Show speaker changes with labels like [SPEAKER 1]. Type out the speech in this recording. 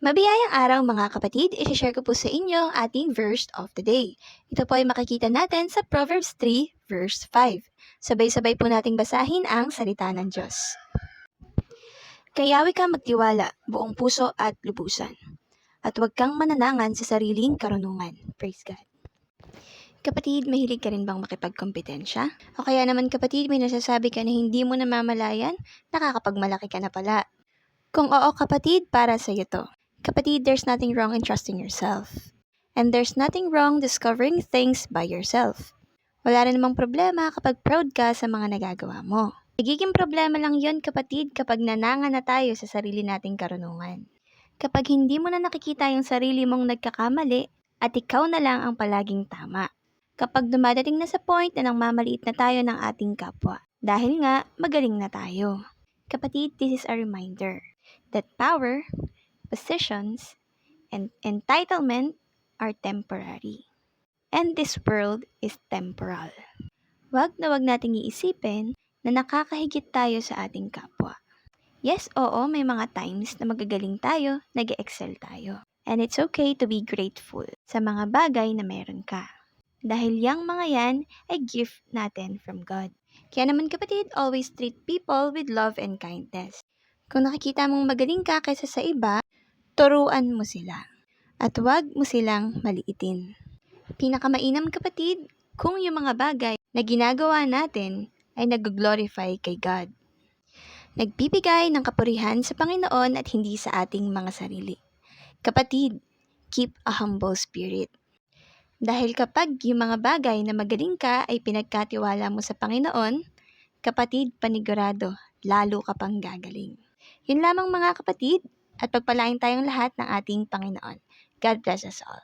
[SPEAKER 1] Mabiyayang araw mga kapatid, i-share ko po sa inyo ang ating verse of the day. Ito po ay makikita natin sa Proverbs 3 verse 5. Sabay-sabay po nating basahin ang salita ng Diyos. Kayawi ka magtiwala, buong puso at lubusan. At huwag kang mananangan sa sariling karunungan. Praise God. Kapatid, mahilig ka rin bang makipagkompetensya? O kaya naman kapatid, may nasasabi ka na hindi mo namamalayan, nakakapagmalaki ka na pala. Kung oo kapatid, para sa iyo to. Kapatid, there's nothing wrong in trusting yourself. And there's nothing wrong discovering things by yourself. Wala rin namang problema kapag proud ka sa mga nagagawa mo. Nagiging problema lang yon kapatid kapag nanangan na tayo sa sarili nating karunungan. Kapag hindi mo na nakikita yung sarili mong nagkakamali at ikaw na lang ang palaging tama. Kapag dumadating na sa point na nangmamaliit na tayo ng ating kapwa. Dahil nga, magaling na tayo. Kapatid, this is a reminder that power, positions, and entitlement are temporary. And this world is temporal. Wag na wag nating iisipin na nakakahigit tayo sa ating kapwa. Yes, oo, may mga times na magagaling tayo, nag-excel tayo. And it's okay to be grateful sa mga bagay na meron ka. Dahil yang mga yan ay gift natin from God. Kaya naman kapatid, always treat people with love and kindness. Kung nakikita mong magaling ka kaysa sa iba, turuan mo sila. At huwag mo silang maliitin. Pinakamainam kapatid, kung yung mga bagay na ginagawa natin ay nag-glorify kay God. Nagbibigay ng kapurihan sa Panginoon at hindi sa ating mga sarili. Kapatid, keep a humble spirit. Dahil kapag yung mga bagay na magaling ka ay pinagkatiwala mo sa Panginoon, kapatid, panigurado, lalo ka pang gagaling. Yun lamang mga kapatid, at pagpalain tayong lahat ng ating Panginoon. God bless us all.